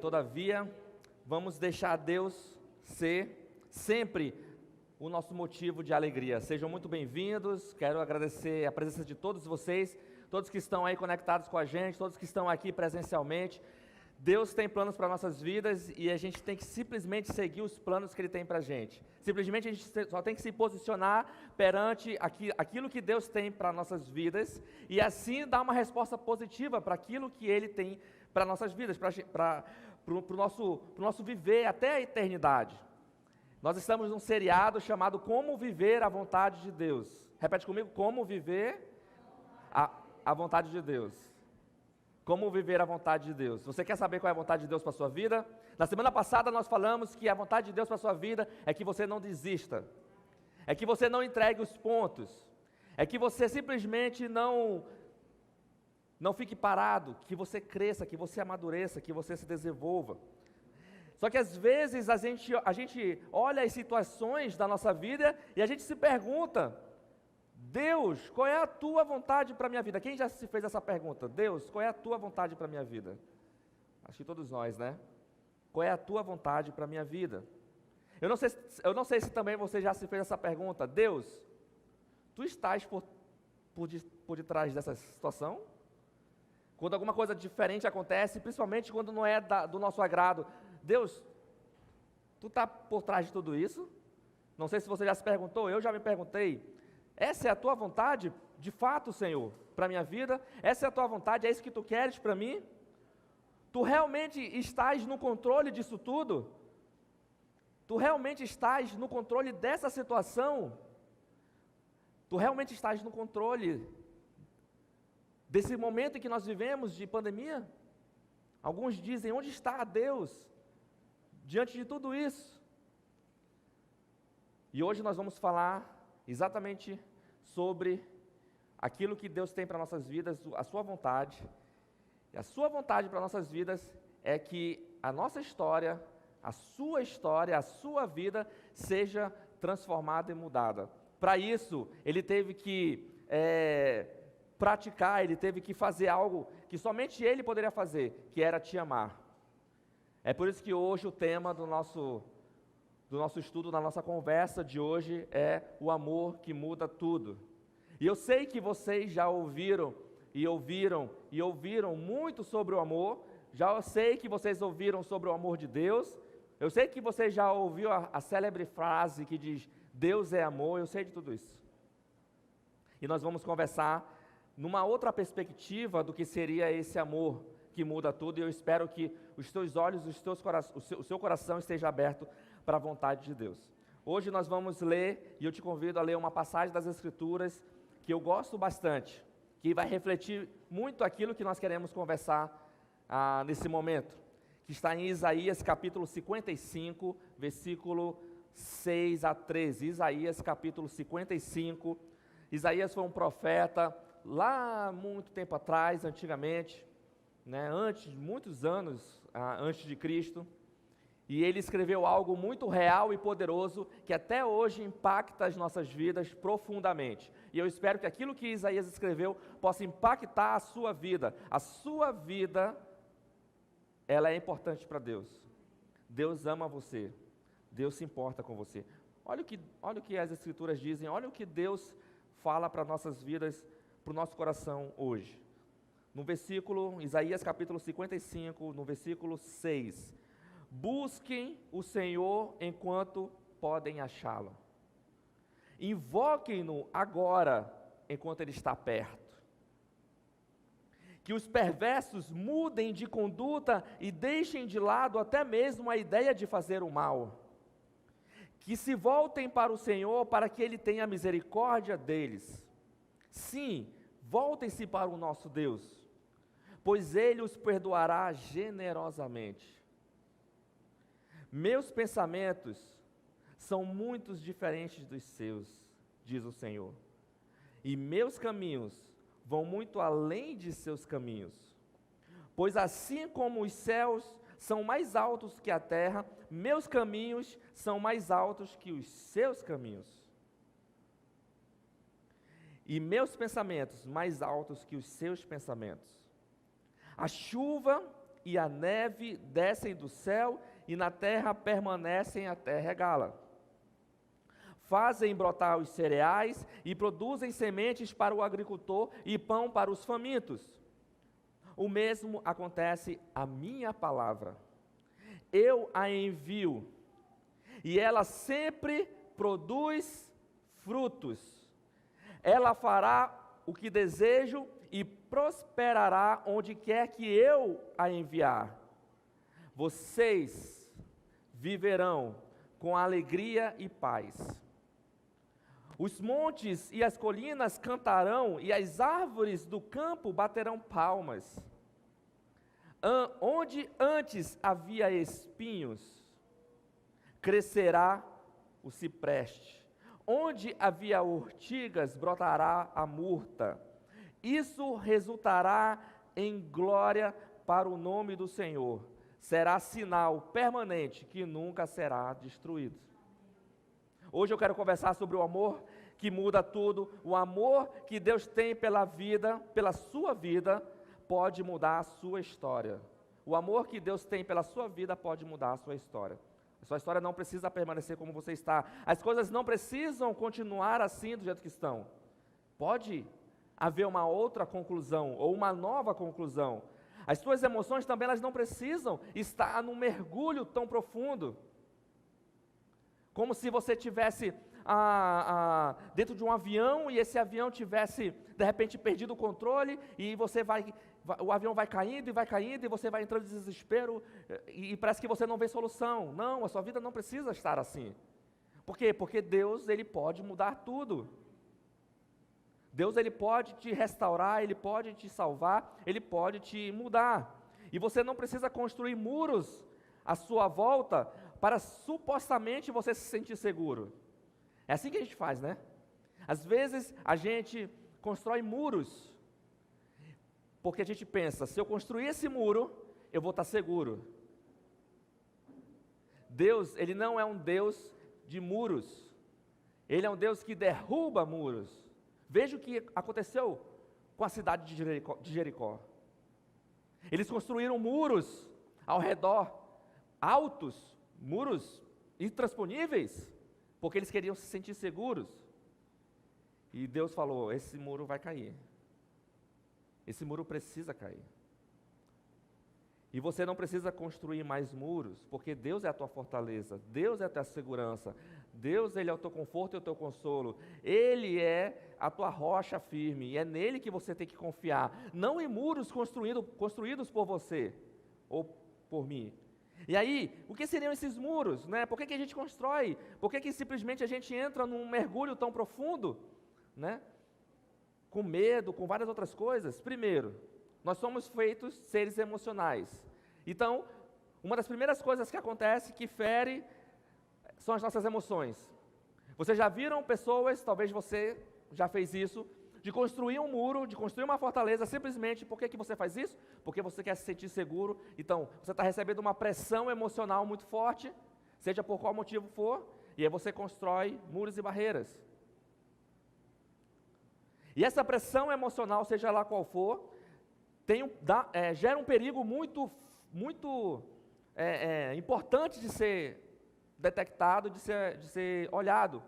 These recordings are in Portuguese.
Todavia, vamos deixar Deus ser sempre o nosso motivo de alegria. Sejam muito bem-vindos, quero agradecer a presença de todos vocês, todos que estão aí conectados com a gente, todos que estão aqui presencialmente. Deus tem planos para nossas vidas e a gente tem que simplesmente seguir os planos que Ele tem para a gente. Simplesmente a gente só tem que se posicionar perante aquilo que Deus tem para nossas vidas e assim dar uma resposta positiva para aquilo que Ele tem para nossas vidas, para o nosso viver até a eternidade. Nós estamos num seriado chamado Como Viver a Vontade de Deus. Repete comigo, como viver a vontade de Deus. Como viver a vontade de Deus. Você quer saber qual é a vontade de Deus para a sua vida? Na semana passada nós falamos que a vontade de Deus para a sua vida é que você não desista. É que você não entregue os pontos. É que você simplesmente não fique parado, que você cresça, que você amadureça, que você se desenvolva. Só que às vezes a gente olha as situações da nossa vida e a gente se pergunta: Deus, qual é a tua vontade para a minha vida? Quem já se fez essa pergunta? Deus, qual é a tua vontade para a minha vida? Acho que todos nós, né? Qual é a tua vontade para a minha vida? Eu não sei se também você já se fez essa pergunta. Deus, tu estás por detrás dessa situação? Quando alguma coisa diferente acontece, principalmente quando não é do nosso agrado, Deus, tu está por trás de tudo isso? Não sei se você já se perguntou, eu já me perguntei. Essa é a tua vontade, de fato, Senhor, para a minha vida? Essa é a tua vontade, é isso que tu queres para mim? Tu realmente estás no controle disso tudo? Tu realmente estás no controle dessa situação? Tu realmente estás no controle desse momento em que nós vivemos de pandemia? Alguns dizem, onde está Deus diante de tudo isso? E hoje nós vamos falar exatamente sobre aquilo que Deus tem para nossas vidas, a sua vontade. E a sua vontade para nossas vidas é que a nossa história, a sua vida seja transformada e mudada. Para isso, Ele teve que praticar, Ele teve que fazer algo que somente Ele poderia fazer, que era te amar. É por isso que hoje o tema do nosso estudo, da nossa conversa de hoje é o amor que muda tudo. E eu sei que vocês já ouviram muito sobre o amor, já sei que vocês ouviram sobre o amor de Deus, eu sei que vocês já ouviram a célebre frase que diz, Deus é amor, eu sei de tudo isso. E nós vamos conversar numa outra perspectiva do que seria esse amor que muda tudo, e eu espero que os teus olhos, o seu coração esteja aberto para a vontade de Deus. Hoje nós vamos ler, e eu te convido a ler uma passagem das Escrituras que eu gosto bastante, que vai refletir muito aquilo que nós queremos conversar nesse momento, que está em Isaías capítulo 55, versículo 6 a 13. Isaías capítulo 55. Isaías foi um profeta lá muito tempo atrás, antigamente, né, muitos anos antes de Cristo. E ele escreveu algo muito real e poderoso que até hoje impacta as nossas vidas profundamente. E eu espero que aquilo que Isaías escreveu possa impactar a sua vida. A sua vida, ela é importante para Deus. Deus ama você. Deus se importa com você. Olha o que as Escrituras dizem, olha o que Deus fala para nossas vidas, para o nosso coração hoje. No versículo, Isaías capítulo 55, no versículo 6. Busquem o Senhor enquanto podem achá-lo. Invoquem-no agora, enquanto Ele está perto. Que os perversos mudem de conduta e deixem de lado até mesmo a ideia de fazer o mal. Que se voltem para o Senhor para que Ele tenha misericórdia deles. Sim, voltem-se para o nosso Deus, pois Ele os perdoará generosamente. Meus pensamentos são muito diferentes dos seus, diz o Senhor, e meus caminhos vão muito além de seus caminhos. Pois assim como os céus são mais altos que a terra, meus caminhos são mais altos que os seus caminhos. E meus pensamentos mais altos que os seus pensamentos. A chuva e a neve descem do céu, e na terra permanecem até regá-la. Fazem brotar os cereais e produzem sementes para o agricultor e pão para os famintos. O mesmo acontece à minha palavra. Eu a envio, e ela sempre produz frutos. Ela fará o que desejo e prosperará onde quer que eu a enviar. Vocês viverão com alegria e paz. Os montes e as colinas cantarão, e as árvores do campo baterão palmas. Onde antes havia espinhos, crescerá o cipreste. Onde havia urtigas, brotará a murta. Isso resultará em glória para o nome do Senhor. Será sinal permanente que nunca será destruído. Hoje eu quero conversar sobre o amor que muda tudo. O amor que Deus tem pela vida, pela sua vida, pode mudar a sua história. O amor que Deus tem pela sua vida pode mudar a sua história. A sua história não precisa permanecer como você está. As coisas não precisam continuar assim do jeito que estão. Pode haver uma outra conclusão ou uma nova conclusão. As suas emoções também elas não precisam estar num mergulho tão profundo. Como se você tivesse dentro de um avião e esse avião tivesse, de repente, perdido o controle e o avião vai caindo e você vai entrando em desespero e parece que você não vê solução. Não, a sua vida não precisa estar assim. Por quê? Porque Deus, Ele pode mudar tudo. Deus, Ele pode te restaurar, Ele pode te salvar, Ele pode te mudar. E você não precisa construir muros à sua volta para supostamente você se sentir seguro. É assim que a gente faz, né? Às vezes a gente constrói muros, porque a gente pensa, se eu construir esse muro, eu vou estar seguro. Deus, Ele não é um Deus de muros. Ele é um Deus que derruba muros. Veja o que aconteceu com a cidade de Jericó. Eles construíram muros ao redor, altos, muros intransponíveis, porque eles queriam se sentir seguros. E Deus falou, esse muro vai cair. Esse muro precisa cair. E você não precisa construir mais muros, porque Deus é a tua fortaleza, Deus é a tua segurança, Deus, Ele é o teu conforto e o teu consolo, Ele é a tua rocha firme, e é nele que você tem que confiar, não em muros construídos por você, ou por mim. E aí, o que seriam esses muros, né? Por que a gente constrói? Por que simplesmente a gente entra num mergulho tão profundo, né? Com medo, com várias outras coisas? Primeiro, nós somos feitos seres emocionais. Então, uma das primeiras coisas que acontece, que fere, são as nossas emoções. Vocês já viram pessoas, talvez você já fez isso, de construir um muro, de construir uma fortaleza, simplesmente, por que você faz isso? Porque você quer se sentir seguro. Então, você está recebendo uma pressão emocional muito forte, seja por qual motivo for, e aí você constrói muros e barreiras. E essa pressão emocional, seja lá qual for, gera um perigo muito importante de ser detectado, de ser olhado.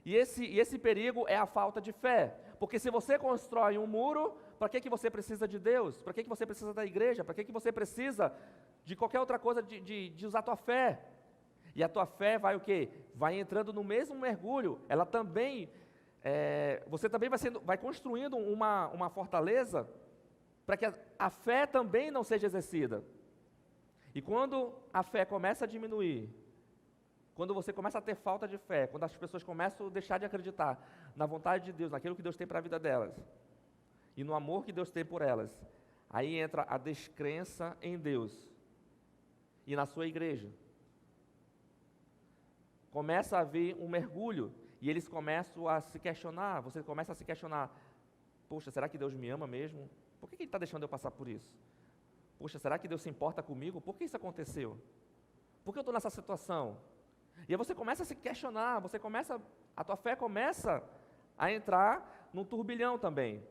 E esse perigo é a falta de fé. Porque se você constrói um muro, para que você precisa de Deus? Para que você precisa da igreja? Para que você precisa de qualquer outra coisa de usar a tua fé? E a tua fé vai o quê? Vai entrando no mesmo mergulho. Ela também, você também vai construindo uma fortaleza para que a fé também não seja exercida. E quando a fé começa a diminuir, quando você começa a ter falta de fé, quando as pessoas começam a deixar de acreditar na vontade de Deus, naquilo que Deus tem para a vida delas, e no amor que Deus tem por elas, aí entra a descrença em Deus e na sua igreja. Começa a haver um mergulho, e eles começam a se questionar, você começa a se questionar, poxa, será que Deus me ama mesmo? Por que Ele está deixando eu passar por isso? Poxa, será que Deus se importa comigo? Por que isso aconteceu? Por que eu estou nessa situação? E aí você começa a se questionar, a tua fé começa a entrar num turbilhão também.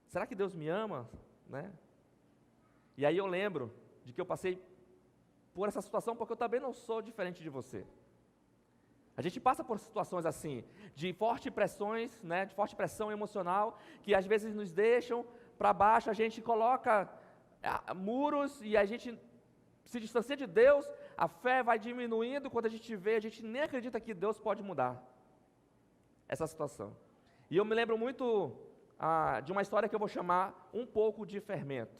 Será que Deus me ama? Né? E aí eu lembro de que eu passei por essa situação, porque eu também não sou diferente de você. A gente passa por situações assim, de fortes pressões, né, de forte pressão emocional, que às vezes nos deixam para baixo, a gente coloca muros e a gente se distancia de Deus, a fé vai diminuindo, quando a gente vê, a gente nem acredita que Deus pode mudar essa situação. E eu me lembro muito de uma história que eu vou chamar um pouco de fermento.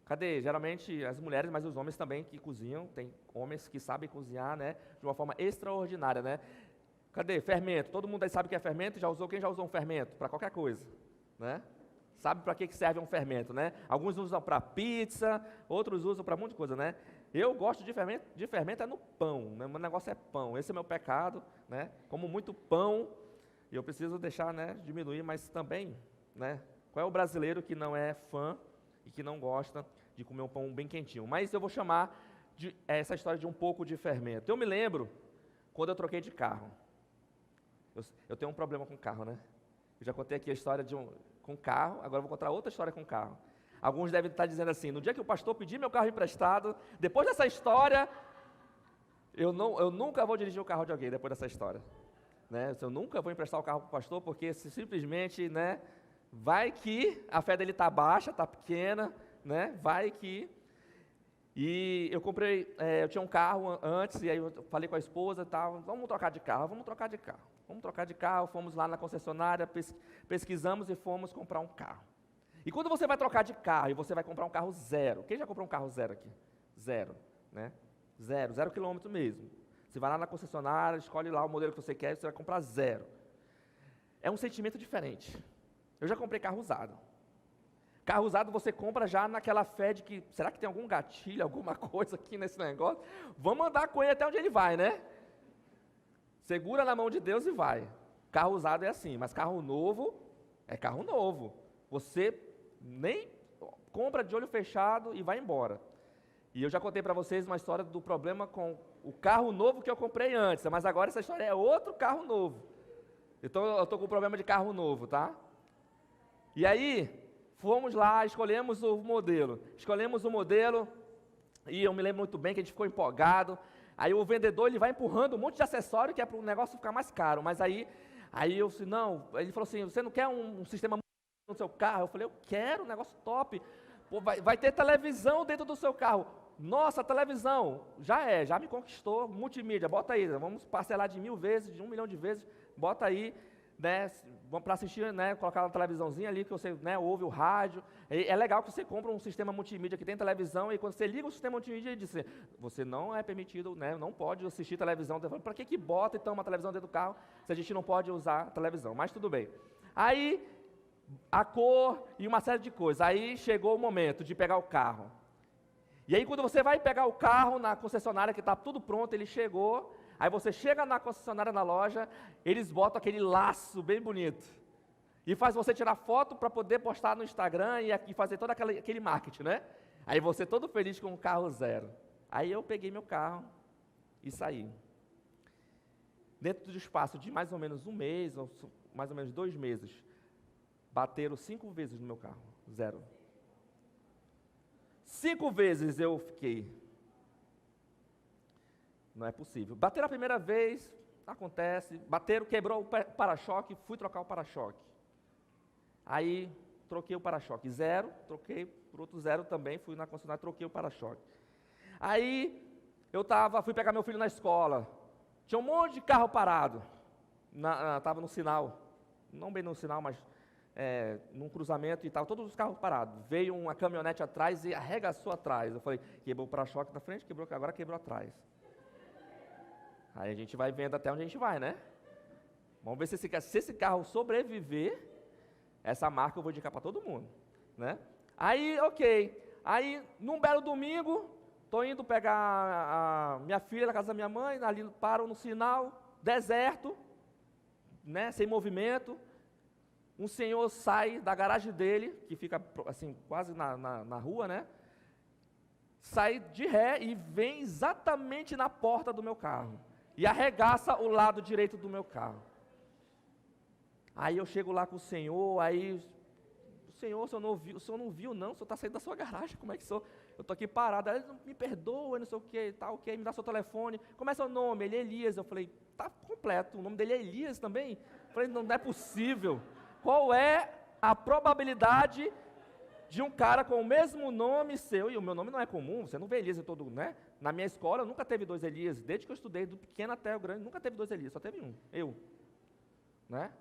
Cadê? Geralmente as mulheres, mas os homens também que cozinham, tem homens que sabem cozinhar, né, de uma forma extraordinária, né? Cadê? Fermento. Todo mundo aí sabe o que é fermento? Quem já usou um fermento? Para qualquer coisa, né? Sabe para que serve um fermento, né? Alguns usam para pizza, outros usam para um monte de coisa, né? Eu gosto de fermento é no pão, né? Meu negócio é pão, esse é meu pecado, né? Como muito pão, e eu preciso deixar, né, diminuir, mas também, né? Qual é o brasileiro que não é fã e que não gosta de comer um pão bem quentinho? Mas eu vou chamar essa história de um pouco de fermento. Eu me lembro quando eu troquei de carro. Eu tenho um problema com carro, né? Eu já contei aqui a história com carro, agora eu vou contar outra história com carro. Alguns devem estar dizendo assim, no dia que o pastor pediu meu carro emprestado, depois dessa história, eu nunca vou dirigir o carro de alguém depois dessa história. Né? Eu nunca vou emprestar o carro para o pastor, porque simplesmente, né, vai que a fé dele está baixa, está pequena, né, vai que... E eu eu tinha um carro antes, e aí eu falei com a esposa e tal, vamos trocar de carro, fomos lá na concessionária, pesquisamos e fomos comprar um carro. E quando você vai trocar de carro, e você vai comprar um carro zero, quem já comprou um carro zero aqui? Zero, né? Zero quilômetro mesmo. Você vai lá na concessionária, escolhe lá o modelo que você quer, e você vai comprar zero. É um sentimento diferente. Eu já comprei carro usado. Carro usado você compra já naquela fé de que, será que tem algum gatilho, alguma coisa aqui nesse negócio? Vamos andar com ele até onde ele vai, né? Segura na mão de Deus e vai. Carro usado é assim, mas carro novo é carro novo. Você nem compra de olho fechado e vai embora. E eu já contei para vocês uma história do problema com o carro novo que eu comprei antes, mas agora essa história é outro carro novo. Então eu estou com um problema de carro novo, tá? E aí, fomos lá, escolhemos o modelo, e eu me lembro muito bem que a gente ficou empolgado. Aí o vendedor, ele vai empurrando um monte de acessório que é para o negócio ficar mais caro, mas aí eu disse, não, ele falou assim, você não quer um sistema no seu carro? Eu falei, eu quero, um negócio top. Pô, vai ter televisão dentro do seu carro. Nossa, televisão, já me conquistou, multimídia, bota aí, vamos parcelar de 1000 vezes, de 1 milhão de vezes, bota aí, né, para assistir, né, colocar uma televisãozinha ali, que você, né, ouve o rádio. É legal que você compra um sistema multimídia que tem televisão, e quando você liga o sistema multimídia, ele diz, você não é permitido, né, não pode assistir televisão. Para que bota então uma televisão dentro do carro, se a gente não pode usar televisão? Mas tudo bem. Aí, a cor e uma série de coisas. Aí chegou o momento de pegar o carro. E aí quando você vai pegar o carro na concessionária, que está tudo pronto, ele chegou, aí você chega na concessionária, na loja, eles botam aquele laço bem bonito, e faz você tirar foto para poder postar no Instagram e fazer todo aquele marketing, né? Aí você todo feliz com um carro zero. Aí eu peguei meu carro e saí. Dentro do espaço de mais ou menos um mês, ou mais ou menos 2 meses, bateram 5 vezes no meu carro, zero. 5 vezes eu fiquei. Não é possível. Bateram a primeira vez, acontece. Bateram, quebrou o para-choque, fui trocar o para-choque. Aí, troquei o para-choque. Zero, troquei por outro zero também, fui na concessionária, troquei o para-choque. Aí, fui pegar meu filho na escola. Tinha um monte de carro parado. Estava no sinal. Não bem no sinal, mas... num cruzamento e tal, todos os carros parados. Veio uma caminhonete atrás e arregaçou atrás. Eu falei, quebrou o para-choque na frente, agora quebrou atrás. Aí a gente vai vendo até onde a gente vai, né? Vamos ver se esse carro sobreviver, essa marca eu vou indicar para todo mundo, né? Aí, ok. Aí, num belo domingo, estou indo pegar a minha filha na casa da minha mãe, ali paro no sinal, deserto, né? Sem movimento. Um senhor sai da garagem dele, que fica assim, quase na rua, né? Sai de ré e vem exatamente na porta do meu carro. E arregaça o lado direito do meu carro. Aí eu chego lá com o senhor, aí... O senhor não viu não? O senhor está saindo da sua garagem, como é que o senhor... Eu estou aqui parado. Ele, me perdoa, não sei o que, tal, ok, me dá seu telefone. Como é seu nome? Ele é Elias. Eu falei, tá completo, o nome dele é Elias também? Eu falei, não é possível. Qual é a probabilidade de um cara com o mesmo nome seu, e o meu nome não é comum, você não vê Elias em todo, né? Na minha escola nunca teve 2 Elias, desde que eu estudei, do pequeno até o grande, nunca teve 2 Elias, só teve um, eu, né?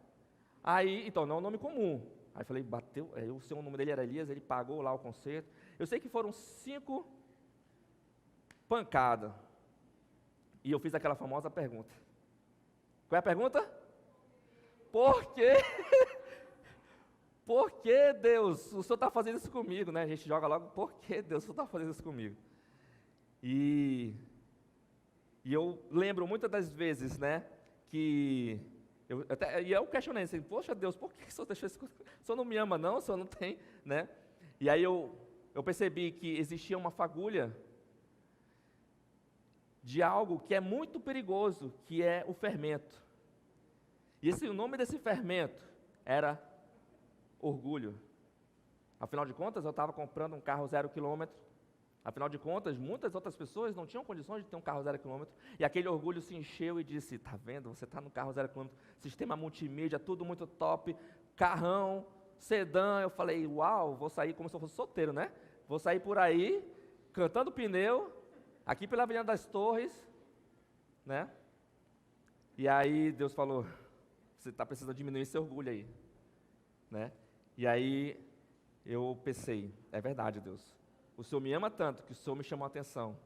Aí, então, não é um nome comum. Aí eu falei, bateu, o seu nome dele era Elias, ele pagou lá o concerto. Eu sei que foram 5 pancadas. E eu fiz aquela famosa pergunta. Qual é a pergunta? Por quê? Por que, Deus, o Senhor está fazendo isso comigo, né? A gente joga logo, por que, Deus, o Senhor está fazendo isso comigo? E eu lembro muitas das vezes, né, que eu questionei assim, poxa Deus, por que o Senhor deixou isso comigo? O Senhor não me ama não, o Senhor não tem, né? E aí eu percebi que existia uma fagulha de algo que é muito perigoso, que é o fermento. E o nome desse fermento era orgulho. Afinal de contas, eu estava comprando um carro 0 km. Afinal de contas, muitas outras pessoas não tinham condições de ter um carro 0 km. E aquele orgulho se encheu e disse, tá vendo, você está no carro 0 km, sistema multimídia, tudo muito top, carrão, sedã. Eu falei, uau, vou sair como se eu fosse solteiro, né? Vou sair por aí, cantando pneu, aqui pela Avenida das Torres, né? E aí Deus falou, você está precisando diminuir esse orgulho aí, né? E aí eu pensei, é verdade, Deus, o Senhor me ama tanto que o Senhor me chamou a atenção,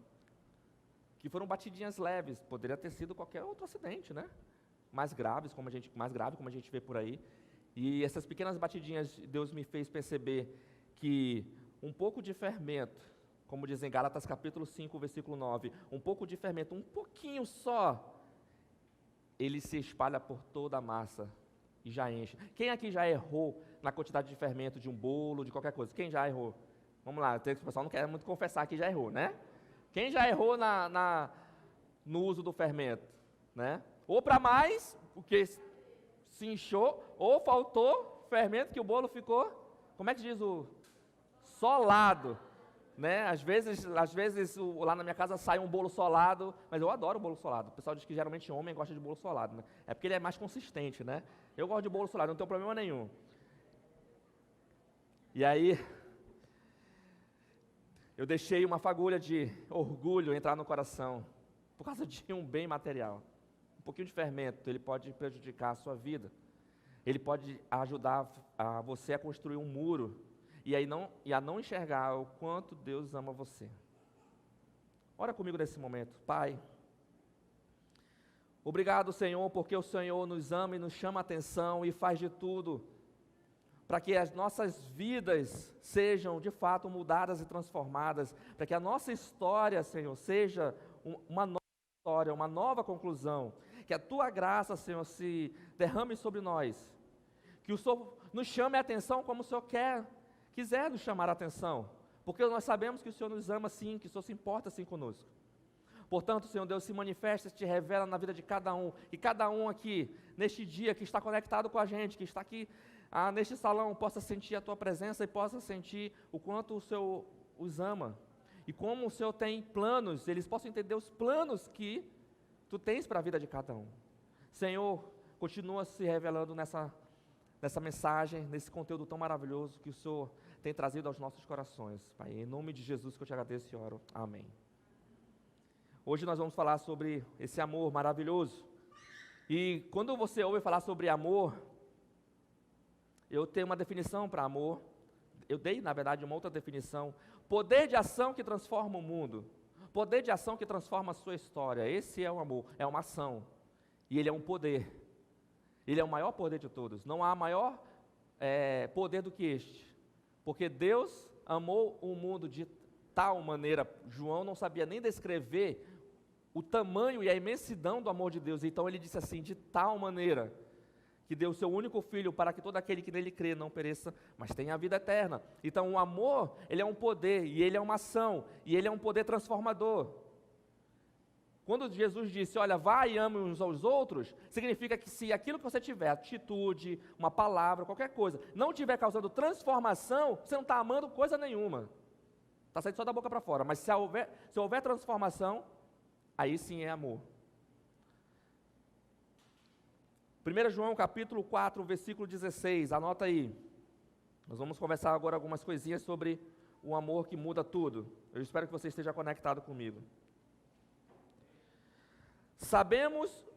que foram batidinhas leves, poderia ter sido qualquer outro acidente, né? Mais grave como a gente vê por aí. E essas pequenas batidinhas, Deus me fez perceber que um pouco de fermento, como diz em Gálatas capítulo 5, versículo 9, um pouco de fermento, um pouquinho só, ele se espalha por toda a massa e já enche. Quem aqui já errou na quantidade de fermento de um bolo, de qualquer coisa? Quem já errou? Vamos lá, o pessoal não quer muito confessar que já errou, né? Quem já errou no uso do fermento, né? Ou para mais, porque se inchou, ou faltou fermento que o bolo ficou, como é que diz o solado, né? Às vezes lá na minha casa sai um bolo solado, mas eu adoro bolo solado. O pessoal diz que geralmente homem gosta de bolo solado, né? É porque ele é mais consistente, né? Eu gosto de bolo solado, não tenho problema nenhum. E aí, eu deixei uma fagulha de orgulho entrar no coração, por causa de um bem material. Um pouquinho de fermento, ele pode prejudicar a sua vida. Ele pode ajudar a você a construir um muro, e a não enxergar o quanto Deus ama você. Ora comigo nesse momento. Pai, obrigado, Senhor, porque o Senhor nos ama e nos chama a atenção e faz de tudo para que as nossas vidas sejam de fato mudadas e transformadas, para que a nossa história, Senhor, seja uma nova história, uma nova conclusão, que a Tua graça, Senhor, se derrame sobre nós, que o Senhor nos chame a atenção como o Senhor quiser nos chamar a atenção, porque nós sabemos que o Senhor nos ama sim, que o Senhor se importa sim conosco. Portanto, Senhor Deus, se manifesta, se revela na vida de cada um, e cada um aqui, neste dia, que está conectado com a gente, que está aqui neste salão, possa sentir a Tua presença e possa sentir o quanto o Senhor os ama, e como o Senhor tem planos, eles possam entender os planos que Tu tens para a vida de cada um. Senhor, continua se revelando nessa mensagem, nesse conteúdo tão maravilhoso que o Senhor tem trazido aos nossos corações. Pai, em nome de Jesus que eu te agradeço e oro. Amém. Hoje nós vamos falar sobre esse amor maravilhoso. E quando você ouve falar sobre amor, eu tenho uma definição para amor. Eu dei, na verdade, uma outra definição. Poder de ação que transforma o mundo. Poder de ação que transforma a sua história. Esse é o amor, é uma ação. E ele é um poder. Ele é o maior poder de todos. Não há maior poder do que este. Porque Deus amou o mundo de tal maneira. João não sabia nem descrever o tamanho e a imensidão do amor de Deus. Então ele disse assim, de tal maneira, que deu o seu único filho para que todo aquele que nele crê não pereça, mas tenha a vida eterna. Então o amor, ele é um poder, e ele é uma ação, e ele é um poder transformador. Quando Jesus disse, olha, vai e ame uns aos outros, significa que se aquilo que você tiver, atitude, uma palavra, qualquer coisa, não estiver causando transformação, você não está amando coisa nenhuma. Está saindo só da boca para fora. Mas se houver transformação, aí sim é amor. 1 João capítulo 4, versículo 16, anota aí. Nós vamos conversar agora algumas coisinhas sobre o amor que muda tudo. Eu espero que você esteja conectado comigo. Sabemos,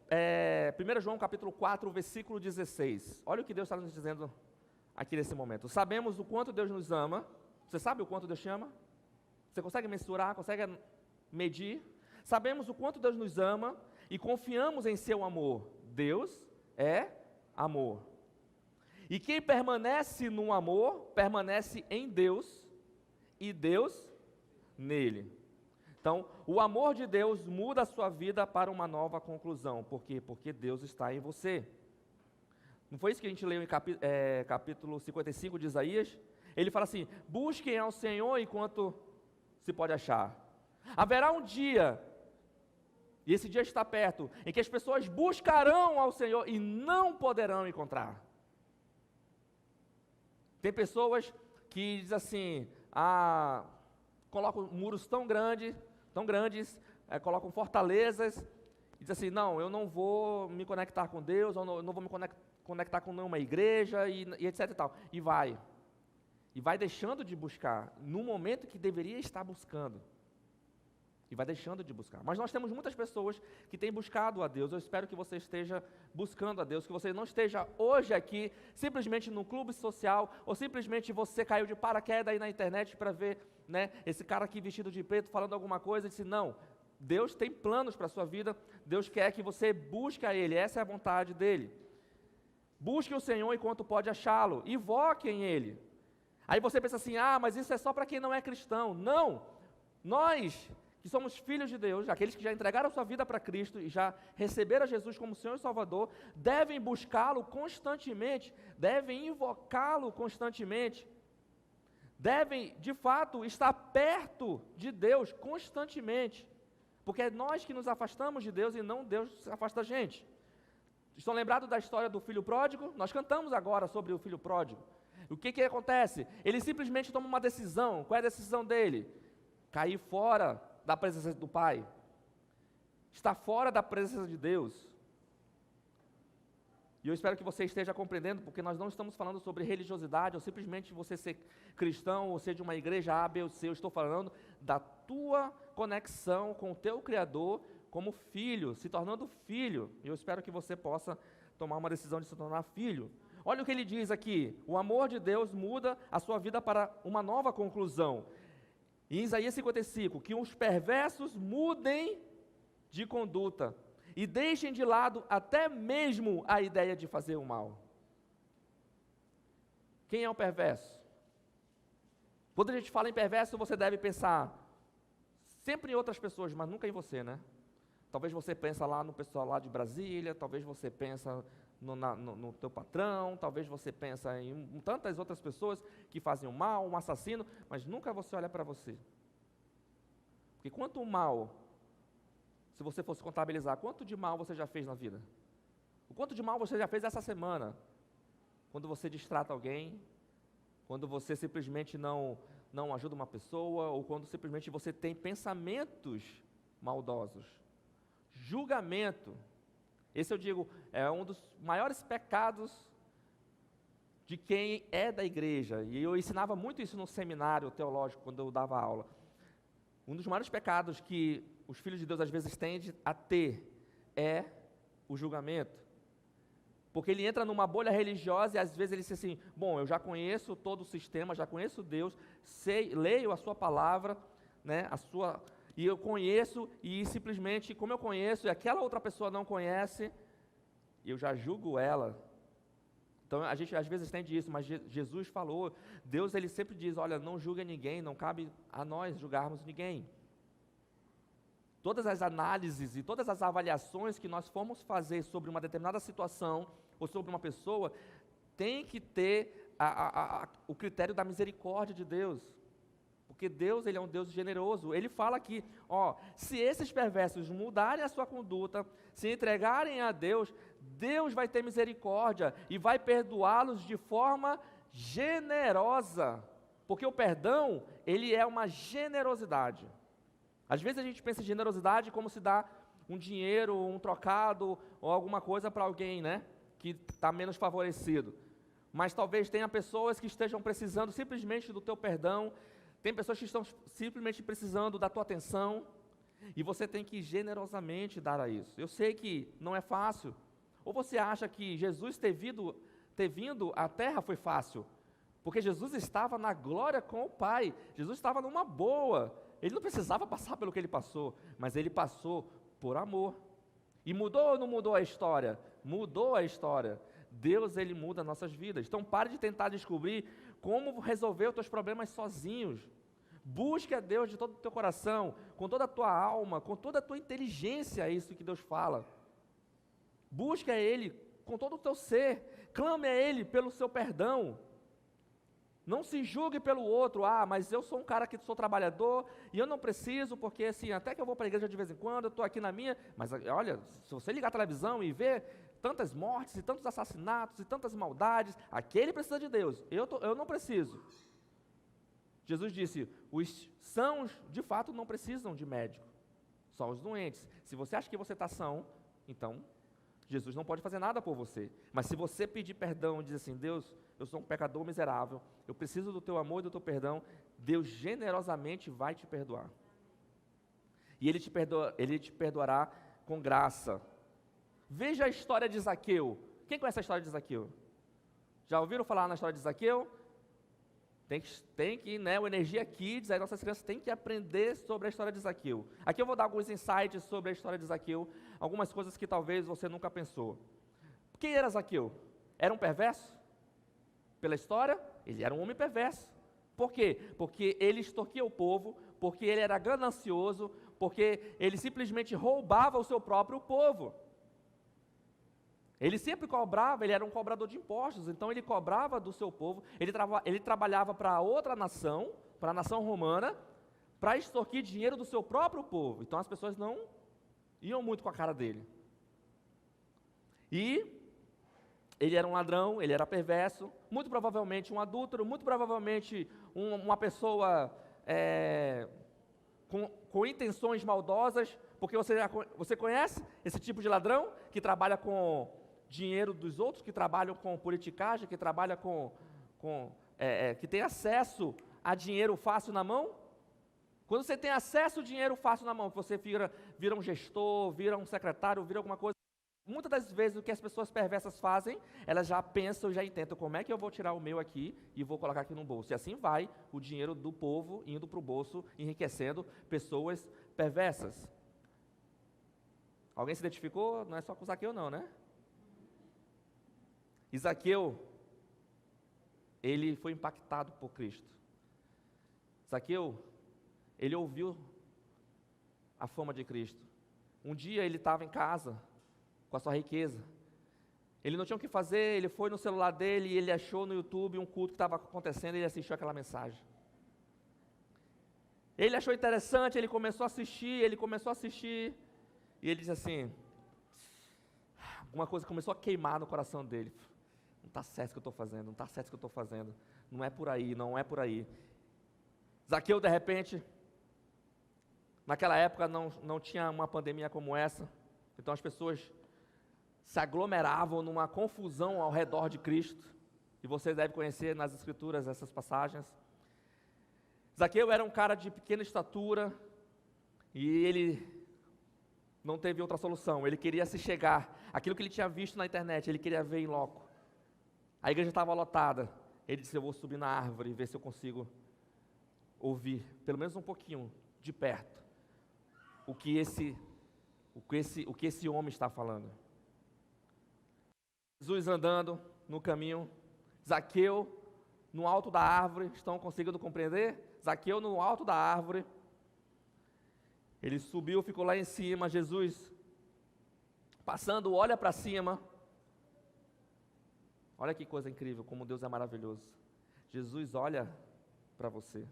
1 João capítulo 4, versículo 16. Olha o que Deus está nos dizendo aqui nesse momento. Sabemos o quanto Deus nos ama. Você sabe o quanto Deus te ama? Você consegue mensurar, consegue medir? Sabemos o quanto Deus nos ama e confiamos em seu amor. Deus é amor. E quem permanece no amor, permanece em Deus e Deus nele. Então, o amor de Deus muda a sua vida para uma nova conclusão. Por quê? Porque Deus está em você. Não foi isso que a gente leu em capítulo 55 de Isaías? Ele fala assim: busquem ao Senhor enquanto se pode achar. Haverá um dia, e esse dia está perto, em que as pessoas buscarão ao Senhor e não poderão encontrar. Tem pessoas que dizem assim, colocam muros tão grandes, colocam fortalezas, e dizem assim, não, eu não vou me conectar com Deus, eu não vou me conectar com nenhuma igreja, e etc e tal. E vai deixando de buscar, no momento que deveria estar buscando. E vai deixando de buscar. Mas nós temos muitas pessoas que têm buscado a Deus. Eu espero que você esteja buscando a Deus, que você não esteja hoje aqui simplesmente num clube social, ou simplesmente você caiu de paraquedas aí na internet para ver, né, esse cara aqui vestido de preto falando alguma coisa e disse, não, Deus tem planos para a sua vida, Deus quer que você busque a Ele, essa é a vontade dEle. Busque o Senhor enquanto pode achá-lo, invoque em Ele. Aí você pensa assim, mas isso é só para quem não é cristão. Não, nós que somos filhos de Deus, aqueles que já entregaram a sua vida para Cristo e já receberam a Jesus como Senhor e Salvador, devem buscá-lo constantemente, devem invocá-lo constantemente, devem, de fato, estar perto de Deus constantemente, porque é nós que nos afastamos de Deus e não Deus se afasta da gente. Estão lembrados da história do filho pródigo? Nós cantamos agora sobre o filho pródigo. O que acontece? Ele simplesmente toma uma decisão. Qual é a decisão dele? Cair fora da presença do Pai, está fora da presença de Deus. E eu espero que você esteja compreendendo, porque nós não estamos falando sobre religiosidade, ou simplesmente você ser cristão, ou ser de uma igreja A, B ou C. Eu estou falando da tua conexão com o teu Criador, como filho, se tornando filho. E eu espero que você possa tomar uma decisão de se tornar filho. Olha o que ele diz aqui, o amor de Deus muda a sua vida para uma nova conclusão. Em Isaías 55, que os perversos mudem de conduta e deixem de lado até mesmo a ideia de fazer o mal. Quem é o perverso? Quando a gente fala em perverso, você deve pensar sempre em outras pessoas, mas nunca em você, né? Talvez você pense lá no pessoal lá de Brasília, talvez você pense no teu patrão, talvez você pense em tantas outras pessoas que fazem o mal, um assassino, mas nunca você olha para você. Porque quanto mal, se você fosse contabilizar, quanto de mal você já fez na vida? O quanto de mal você já fez essa semana? Quando você distrata alguém, quando você simplesmente não ajuda uma pessoa, ou quando simplesmente você tem pensamentos maldosos. Julgamento. Esse eu digo, é um dos maiores pecados de quem é da igreja. E eu ensinava muito isso no seminário teológico, quando eu dava aula. Um dos maiores pecados que os filhos de Deus às vezes tendem a ter é o julgamento. Porque ele entra numa bolha religiosa e às vezes ele diz assim, bom, eu já conheço todo o sistema, já conheço Deus, leio a sua palavra, né, e eu conheço, e simplesmente, como eu conheço, e aquela outra pessoa não conhece, eu já julgo ela. Então, a gente às vezes entende isso, mas Jesus falou, Deus ele sempre diz, olha, não julga ninguém, não cabe a nós julgarmos ninguém. Todas as análises e todas as avaliações que nós formos fazer sobre uma determinada situação, ou sobre uma pessoa, tem que ter o critério da misericórdia de Deus. Porque Deus, ele é um Deus generoso. Ele fala aqui, se esses perversos mudarem a sua conduta, se entregarem a Deus, Deus vai ter misericórdia e vai perdoá-los de forma generosa. Porque o perdão, ele é uma generosidade. Às vezes a gente pensa em generosidade como se dá um dinheiro, um trocado ou alguma coisa para alguém, né, que está menos favorecido. Mas talvez tenha pessoas que estejam precisando simplesmente do teu perdão, tem pessoas que estão simplesmente precisando da tua atenção, e você tem que generosamente dar a isso. Eu sei que não é fácil. Ou você acha que Jesus ter vindo à terra foi fácil? Porque Jesus estava na glória com o Pai, Jesus estava numa boa, ele não precisava passar pelo que ele passou, mas ele passou por amor. E mudou ou não mudou a história? Mudou a história. Deus, ele muda nossas vidas. Então pare de tentar descobrir como resolver os teus problemas sozinhos. Busque a Deus de todo o teu coração, com toda a tua alma, com toda a tua inteligência, é isso que Deus fala. Busque a Ele com todo o teu ser, clame a Ele pelo seu perdão. Não se julgue pelo outro, mas eu sou um cara que sou trabalhador e eu não preciso, porque assim, até que eu vou para a igreja de vez em quando, eu estou aqui na minha, mas olha, se você ligar a televisão e ver tantas mortes e tantos assassinatos e tantas maldades, aquele precisa de Deus, eu não preciso. Jesus disse, os sãos de fato não precisam de médico, só os doentes. Se você acha que você está são, então Jesus não pode fazer nada por você. Mas se você pedir perdão e dizer assim, Deus, eu sou um pecador miserável, eu preciso do teu amor e do teu perdão, Deus generosamente vai te perdoar. E Ele te perdoará com graça. Veja a história de Zaqueu. Quem conhece a história de Zaqueu? Já ouviram falar na história de Zaqueu? Tem que, né, o Energia Kids, as nossas crianças têm que aprender sobre a história de Zaqueu. Aqui eu vou dar alguns insights sobre a história de Zaqueu, algumas coisas que talvez você nunca pensou. Quem era Zaqueu? Era um perverso? Pela história, ele era um homem perverso. Por quê? Porque ele extorquia o povo, porque ele era ganancioso, porque ele simplesmente roubava o seu próprio povo. Ele sempre cobrava, ele era um cobrador de impostos, então ele cobrava do seu povo, ele trabalhava para outra nação, para a nação romana, para extorquir dinheiro do seu próprio povo. Então as pessoas não iam muito com a cara dele. E ele era um ladrão, ele era perverso, muito provavelmente um adúltero, muito provavelmente uma pessoa com intenções maldosas, porque você conhece esse tipo de ladrão que trabalha com dinheiro dos outros, que trabalham com politicagem, que trabalha que tem acesso a dinheiro fácil na mão? Quando você tem acesso a dinheiro fácil na mão, você vira um gestor, vira um secretário, vira alguma coisa, muitas das vezes o que as pessoas perversas fazem, elas já pensam, já intentam, como é que eu vou tirar o meu aqui e vou colocar aqui no bolso? E assim vai o dinheiro do povo indo para o bolso, enriquecendo pessoas perversas. Alguém se identificou? Não é só com Zaqueu não, né? E Zaqueu, ele foi impactado por Cristo. Zaqueu, ele ouviu a fama de Cristo. Um dia ele estava em casa, com a sua riqueza. Ele não tinha o que fazer, ele foi no celular dele e ele achou no YouTube um culto que estava acontecendo e ele assistiu aquela mensagem. Ele achou interessante, ele começou a assistir e ele disse assim, alguma coisa começou a queimar no coração dele. Não está certo o que eu estou fazendo, não está certo o que eu estou fazendo, não é por aí, não é por aí. Zaqueu, de repente, naquela época não tinha uma pandemia como essa, então as pessoas se aglomeravam numa confusão ao redor de Cristo, e você deve conhecer nas Escrituras essas passagens. Zaqueu era um cara de pequena estatura, e ele não teve outra solução, ele queria se chegar, aquilo que ele tinha visto na internet, ele queria ver em loco. A igreja estava lotada, ele disse, eu vou subir na árvore e ver se eu consigo ouvir, pelo menos um pouquinho, de perto, o que esse homem está falando. Jesus andando no caminho, Zaqueu no alto da árvore, estão conseguindo compreender? Zaqueu no alto da árvore, ele subiu, ficou lá em cima, Jesus passando, olha para cima, olha que coisa incrível, como Deus é maravilhoso. Jesus olha para você,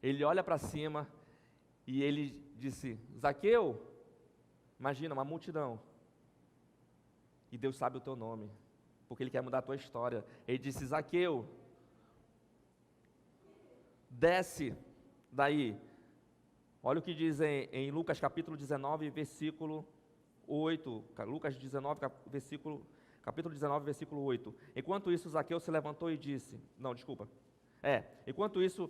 ele olha para cima e ele disse, Zaqueu, imagina uma multidão, e Deus sabe o teu nome, porque Ele quer mudar a tua história. Ele disse, Zaqueu, desce daí. Olha o que diz em Lucas capítulo 19, versículo 8. Lucas 19, capítulo 19, versículo 8. Enquanto isso, Zaqueu se levantou e disse... Não, desculpa. Enquanto isso,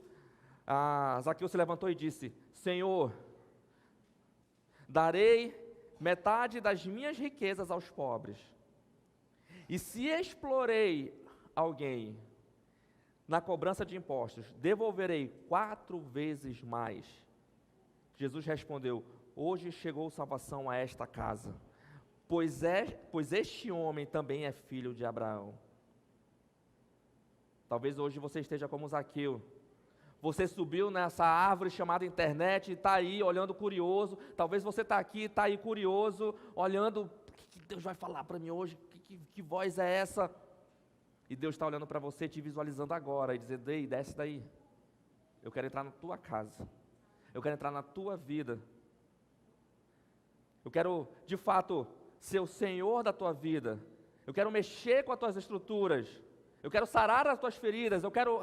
Zaqueu se levantou e disse: Senhor, darei metade das minhas riquezas aos pobres. E se explorei alguém na cobrança de impostos, devolverei 4 vezes mais. Jesus respondeu: hoje chegou salvação a esta casa, pois este homem também é filho de Abraão. Talvez hoje você esteja como Zaqueu. Você subiu nessa árvore chamada internet e está aí olhando curioso. Talvez você está aqui e está aí curioso, olhando: o que Deus vai falar para mim hoje? Que voz é essa? E Deus está olhando para você, te visualizando agora e dizendo: ei, desce daí. Eu quero entrar na tua casa. Eu quero entrar na tua vida. Eu quero, de fato, ser o Senhor da tua vida. Eu quero mexer com as tuas estruturas. Eu quero sarar as tuas feridas. Eu quero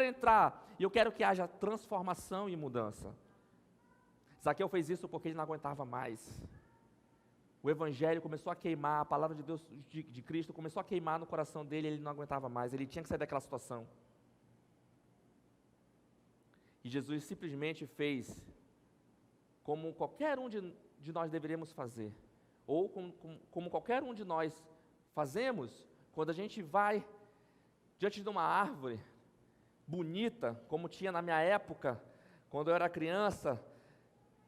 entrar. E eu quero que haja transformação e mudança. Zaqueu fez isso porque ele não aguentava mais. O Evangelho começou a queimar, a palavra de Deus, de Cristo, começou a queimar no coração dele, ele não aguentava mais, ele tinha que sair daquela situação. E Jesus simplesmente fez como qualquer um de nós deveríamos fazer, ou como qualquer um de nós fazemos, quando a gente vai diante de uma árvore bonita, como tinha na minha época, quando eu era criança.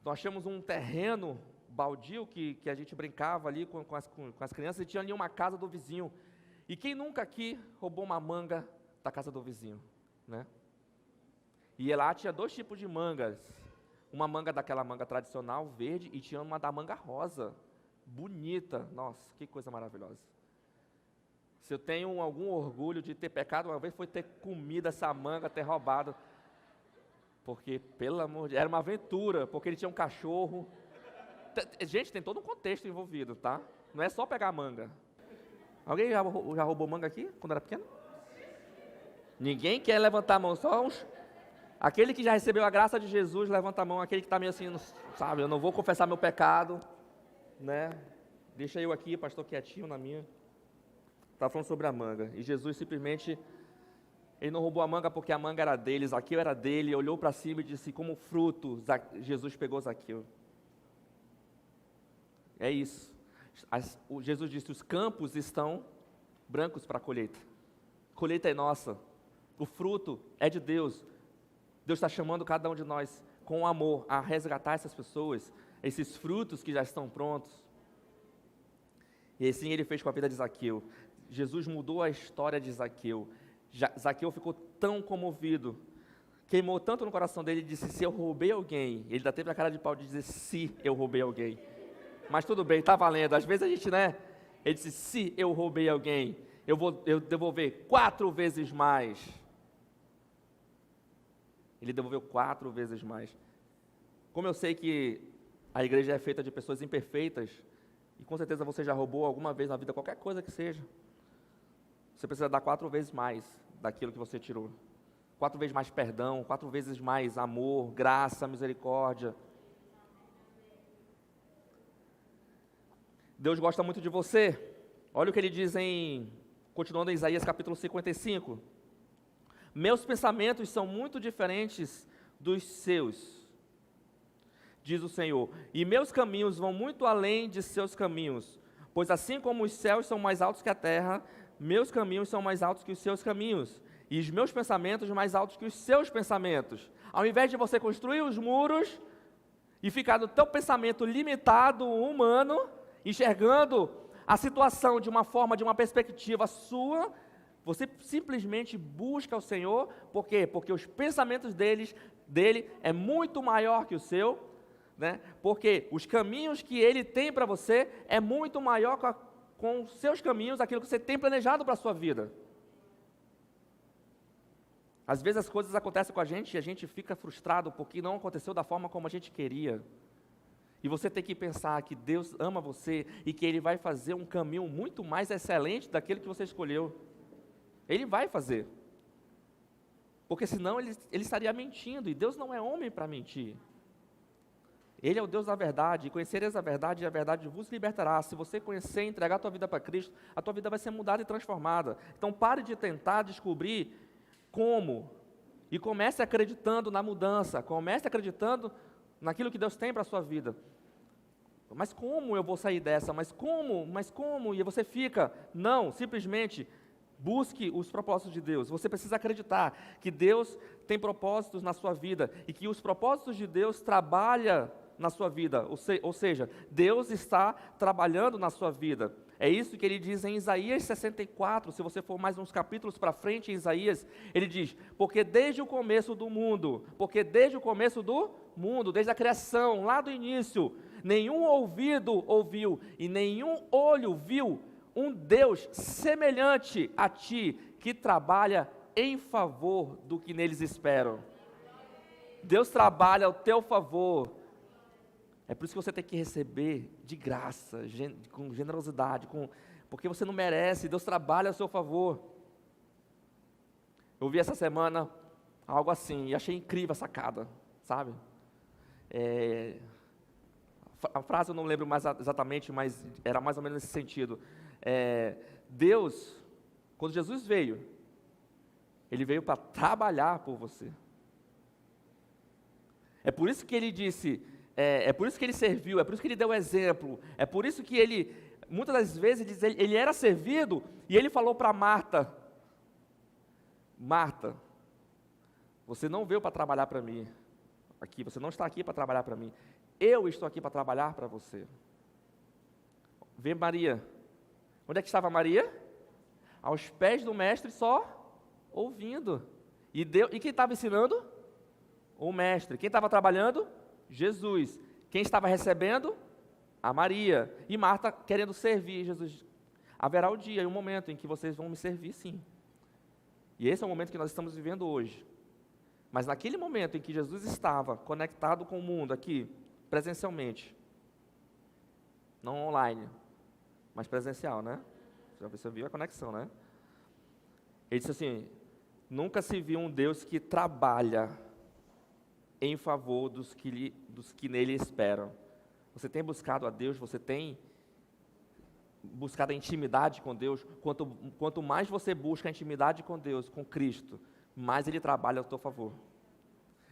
Nós tínhamos um terreno baldio que a gente brincava ali com as crianças, e tinha ali uma casa do vizinho. E quem nunca aqui roubou uma manga da casa do vizinho, né? E lá tinha 2 tipos de mangas. Uma manga daquela manga tradicional, verde, e tinha uma da manga rosa, bonita. Nossa, que coisa maravilhosa. Se eu tenho algum orgulho de ter pecado uma vez, foi ter comido essa manga, ter roubado. Porque, pelo amor de Deus, era uma aventura, porque ele tinha um cachorro. Gente, tem todo um contexto envolvido, tá? Não é só pegar a manga. Alguém já roubou manga aqui, quando era pequeno? Ninguém quer levantar a mão, só uns... Aquele que já recebeu a graça de Jesus, levanta a mão. Aquele que está meio assim, sabe, eu não vou confessar meu pecado, né? Deixa eu aqui, pastor, quietinho na minha. Está falando sobre a manga. E Jesus simplesmente, ele não roubou a manga porque a manga era dele, Zaqueu era dele, olhou para cima e disse: como fruto, Jesus pegou Zaqueu. É isso. Jesus disse: os campos estão brancos para a colheita. A colheita é nossa. O fruto é de Deus. Deus está chamando cada um de nós com amor a resgatar essas pessoas, esses frutos que já estão prontos. E assim ele fez com a vida de Zaqueu. Jesus mudou a história de Zaqueu. Zaqueu ficou tão comovido, queimou tanto no coração dele, e disse: se eu roubei alguém, ele ainda teve a cara de pau de dizer: se eu roubei alguém. Mas tudo bem, está valendo. Às vezes a gente, né? Ele disse: se eu roubei alguém, eu devolver 4 vezes mais. Ele devolveu 4 vezes mais. Como eu sei que a igreja é feita de pessoas imperfeitas, e com certeza você já roubou alguma vez na vida, qualquer coisa que seja, você precisa dar 4 vezes mais daquilo que você tirou. 4 vezes mais perdão, 4 vezes mais amor, graça, misericórdia. Deus gosta muito de você. Olha o que ele diz continuando em Isaías capítulo 55. Meus pensamentos são muito diferentes dos seus, diz o Senhor, e meus caminhos vão muito além de seus caminhos, pois assim como os céus são mais altos que a terra, meus caminhos são mais altos que os seus caminhos, e os meus pensamentos mais altos que os seus pensamentos. Ao invés de você construir os muros e ficar no teu pensamento limitado, humano, enxergando a situação de uma forma, de uma perspectiva sua, você simplesmente busca o Senhor. Por quê? Porque os pensamentos dele é muito maior que o seu, né? Porque os caminhos que ele tem para você é muito maior com os seus caminhos, aquilo que você tem planejado para a sua vida. Às vezes as coisas acontecem com a gente e a gente fica frustrado porque não aconteceu da forma como a gente queria. E você tem que pensar que Deus ama você e que Ele vai fazer um caminho muito mais excelente daquele que você escolheu. Ele vai fazer. Porque senão ele estaria mentindo, e Deus não é homem para mentir. Ele é o Deus da verdade, e conhecereis a verdade, e a verdade vos libertará. Se você conhecer e entregar a tua vida para Cristo, a tua vida vai ser mudada e transformada. Então pare de tentar descobrir como, e comece acreditando na mudança, comece acreditando naquilo que Deus tem para a sua vida. Mas como eu vou sair dessa? Mas como? E você fica, não, simplesmente busque os propósitos de Deus. Você precisa acreditar que Deus tem propósitos na sua vida, e que os propósitos de Deus trabalham na sua vida, ou seja, Deus está trabalhando na sua vida. É isso que ele diz em Isaías 64, se você for mais uns capítulos para frente em Isaías, ele diz, porque desde o começo do mundo, desde a criação, lá do início, nenhum ouvido ouviu e nenhum olho viu um Deus semelhante a ti, que trabalha em favor do que neles esperam. Deus trabalha ao teu favor. É por isso que você tem que receber de graça, com generosidade, porque você não merece, Deus trabalha a seu favor. Eu vi essa semana algo assim, e achei incrível a sacada, sabe? A frase eu não lembro mais exatamente, mas era mais ou menos nesse sentido. Deus, quando Jesus veio, Ele veio para trabalhar por você. É por isso que Ele disse... É por isso que ele serviu, é por isso que ele deu exemplo, é por isso que ele, muitas das vezes, ele era servido, e ele falou para Marta, Marta, você não veio para trabalhar para mim, aqui, você não está aqui para trabalhar para mim, eu estou aqui para trabalhar para você. Vê Maria, onde é que estava Maria? Aos pés do mestre, só ouvindo, e quem estava ensinando? O mestre. Quem estava trabalhando? Jesus. Quem estava recebendo? A Maria. E Marta querendo servir Jesus. Haverá o dia e o momento em que vocês vão me servir, sim. E esse é o momento que nós estamos vivendo hoje. Mas naquele momento em que Jesus estava conectado com o mundo aqui, presencialmente, não online, mas presencial, né? Você viu a conexão, né? Ele disse assim, nunca se viu um Deus que trabalha em favor dos que nele esperam. Você tem buscado a Deus, você tem buscado a intimidade com Deus. Quanto mais você busca a intimidade com Deus, com Cristo, mais Ele trabalha ao teu favor.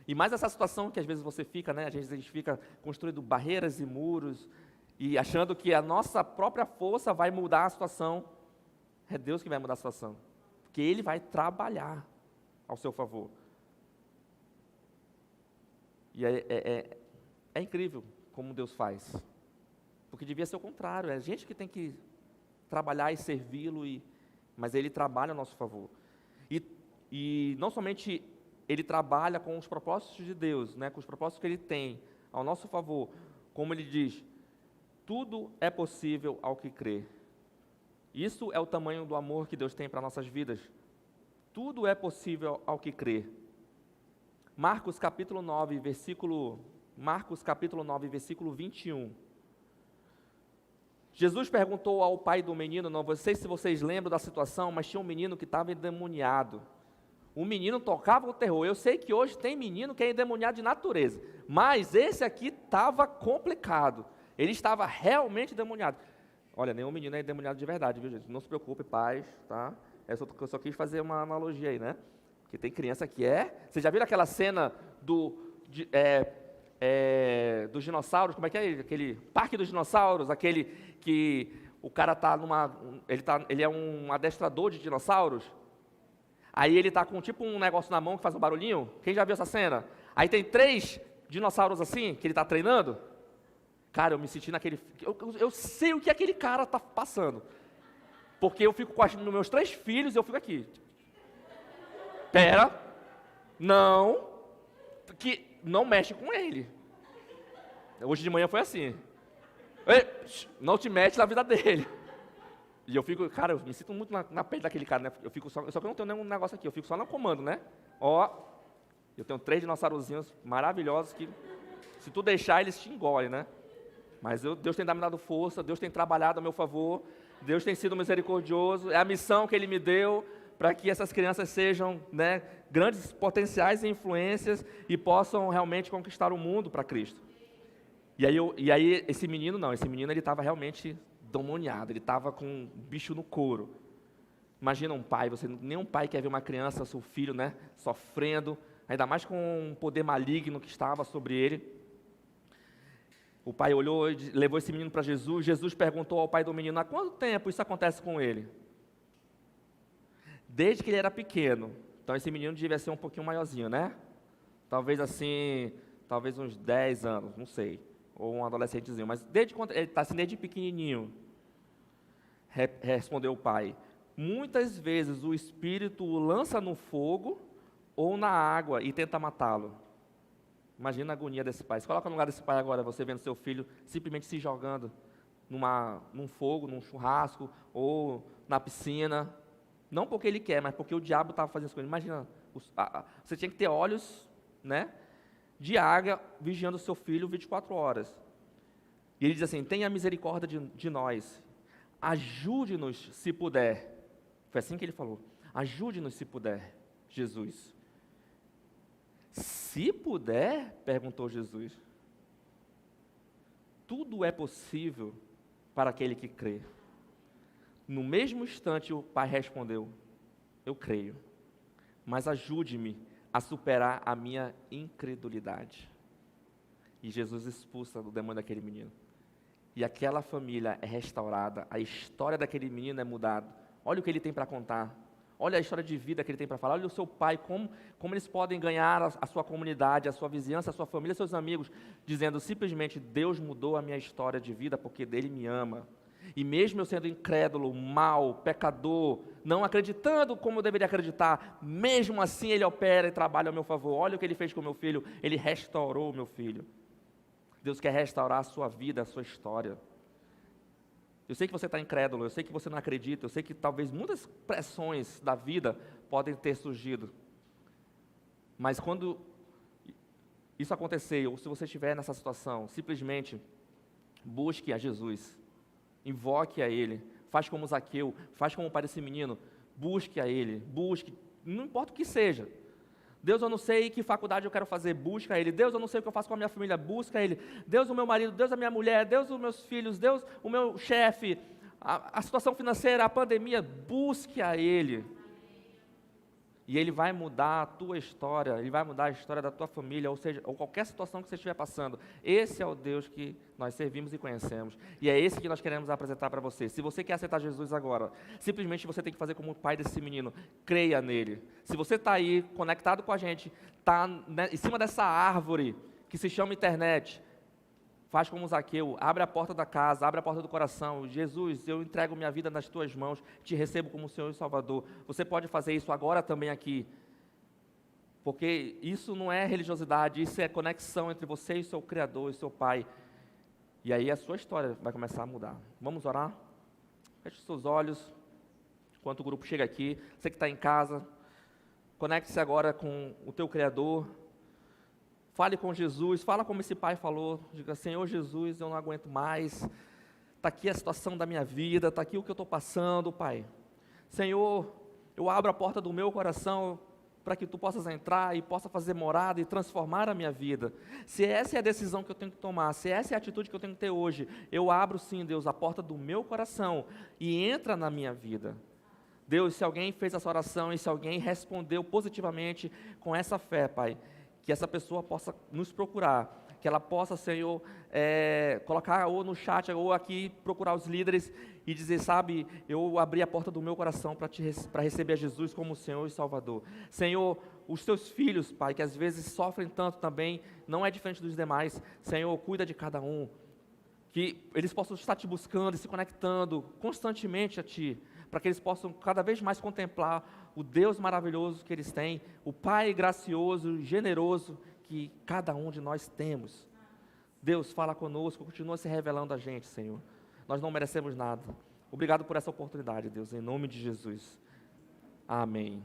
E mais essa situação que às vezes você fica, né? Às vezes a gente fica construindo barreiras e muros, e achando que a nossa própria força vai mudar a situação. É Deus que vai mudar a situação, porque Ele vai trabalhar ao seu favor. E é incrível como Deus faz, porque devia ser o contrário, é a gente que tem que trabalhar e servi-lo, mas Ele trabalha a nosso favor. E não somente Ele trabalha com os propósitos de Deus, né, com os propósitos que Ele tem ao nosso favor, como Ele diz, tudo é possível ao que crê. Isso é o tamanho do amor que Deus tem para nossas vidas. Tudo é possível ao que crê. Marcos capítulo 9, versículo 21. Jesus perguntou ao pai do menino, não sei se vocês lembram da situação, mas tinha um menino que estava endemoniado. O menino tocava o terror. Eu sei que hoje tem menino que é endemoniado de natureza, mas esse aqui estava complicado. Ele estava realmente endemoniado. Olha, nenhum menino é endemoniado de verdade, viu, gente? Não se preocupe, pais, tá? Eu só quis fazer uma analogia aí, né? Porque tem criança que Vocês já viram aquela cena dos dinossauros? Como é que é? Aquele parque dos dinossauros, aquele que o cara está ele é um adestrador de dinossauros. Aí ele está com tipo um negócio na mão que faz um barulhinho. Quem já viu essa cena? Aí tem 3 dinossauros assim, que ele está treinando. Cara, eu me senti naquele... Eu sei o que aquele cara está passando. Porque eu fico com os meus 3 filhos e eu fico aqui. Pera, não, que não mexe com ele. Hoje de manhã foi assim. Ei, não te mete na vida dele. E eu fico, cara, eu me sinto muito na pele daquele cara, né? Só que eu não tenho nenhum negócio aqui, eu fico só no comando, né? Ó, eu tenho 3 dinossaurozinhos maravilhosos que, se tu deixar, eles te engolem, né? Mas Deus tem me dado força, Deus tem trabalhado a meu favor, Deus tem sido misericordioso, é a missão que Ele me deu para que essas crianças sejam, né, grandes potenciais e influências e possam realmente conquistar o mundo para Cristo. E aí esse menino ele estava realmente demoniado, ele estava com um bicho no couro. Imagina um pai, nenhum pai quer ver uma criança, seu filho, né, sofrendo, ainda mais com um poder maligno que estava sobre ele. O pai olhou e levou esse menino para Jesus. Jesus perguntou ao pai do menino: há quanto tempo isso acontece com ele? Desde que ele era pequeno. Então esse menino devia ser um pouquinho maiorzinho, né? Talvez uns 10 anos, não sei. Ou um adolescentezinho. Mas desde quando ele está assim, desde pequenininho. Respondeu o pai: muitas vezes o espírito o lança no fogo ou na água e tenta matá-lo. Imagina a agonia desse pai. Se coloca no lugar desse pai agora, você vendo seu filho simplesmente se jogando num fogo, num churrasco ou na piscina. Não porque ele quer, mas porque o diabo estava fazendo isso com ele. Imagina, você tinha que ter olhos, né, de águia vigiando o seu filho 24 horas. E ele diz assim: tenha misericórdia de nós, ajude-nos se puder. Foi assim que ele falou: ajude-nos se puder, Jesus. Se puder, perguntou Jesus. Tudo é possível para aquele que crê. No mesmo instante o pai respondeu: eu creio, mas ajude-me a superar a minha incredulidade. E Jesus expulsa o demônio daquele menino. E aquela família é restaurada, a história daquele menino é mudada. Olha o que ele tem para contar. Olha a história de vida que ele tem para falar. Olha o seu pai, como eles podem ganhar a sua comunidade, a sua vizinhança, a sua família, seus amigos, dizendo simplesmente: Deus mudou a minha história de vida porque dele me ama. E mesmo eu sendo incrédulo, mau, pecador, não acreditando como eu deveria acreditar, mesmo assim ele opera e trabalha ao meu favor. Olha o que ele fez com o meu filho, ele restaurou o meu filho. Deus quer restaurar a sua vida, a sua história. Eu sei que você está incrédulo, eu sei que você não acredita, eu sei que talvez muitas pressões da vida podem ter surgido. Mas quando isso acontecer, ou se você estiver nessa situação, simplesmente busque a Jesus, invoque a Ele, faz como Zaqueu, faz como o pai desse menino, busque a Ele, busque, não importa o que seja. Deus, eu não sei que faculdade eu quero fazer, busca Ele. Deus, eu não sei o que eu faço com a minha família, busca Ele. Deus, o meu marido, Deus, a minha mulher, Deus, os meus filhos, Deus, o meu chefe, a situação financeira, a pandemia, busque a Ele. E Ele vai mudar a tua história, Ele vai mudar a história da tua família, ou seja, ou qualquer situação que você estiver passando. Esse é o Deus que nós servimos e conhecemos. E é esse que nós queremos apresentar para você. Se você quer aceitar Jesus agora, simplesmente você tem que fazer como o pai desse menino. Creia nele. Se você está aí, conectado com a gente, está em cima dessa árvore que se chama internet, faz como Zaqueu, abre a porta da casa, abre a porta do coração. Jesus, eu entrego minha vida nas tuas mãos, te recebo como Senhor e Salvador. Você pode fazer isso agora também aqui. Porque isso não é religiosidade, isso é conexão entre você e seu Criador e seu Pai. E aí a sua história vai começar a mudar. Vamos orar? Feche os seus olhos, enquanto o grupo chega aqui. Você que está em casa, conecte-se agora com o teu Criador. Fale com Jesus, fala como esse pai falou, diga: Senhor Jesus, eu não aguento mais, está aqui a situação da minha vida, está aqui o que eu estou passando, Pai. Senhor, eu abro a porta do meu coração para que Tu possas entrar e possa fazer morada e transformar a minha vida. Se essa é a decisão que eu tenho que tomar, se essa é a atitude que eu tenho que ter hoje, eu abro sim, Deus, a porta do meu coração e entra na minha vida. Deus, se alguém fez essa oração e se alguém respondeu positivamente com essa fé, Pai, que essa pessoa possa nos procurar, que ela possa, Senhor, colocar ou no chat ou aqui, procurar os líderes e dizer: sabe, eu abri a porta do meu coração para receber a Jesus como Senhor e Salvador. Senhor, os teus filhos, Pai, que às vezes sofrem tanto também, não é diferente dos demais. Senhor, cuida de cada um, que eles possam estar Te buscando e se conectando constantemente a Ti, para que eles possam cada vez mais contemplar o Deus maravilhoso que eles têm, o Pai gracioso, generoso, que cada um de nós temos. Deus, fala conosco, continua se revelando a gente, Senhor. Nós não merecemos nada. Obrigado por essa oportunidade, Deus, em nome de Jesus. Amém.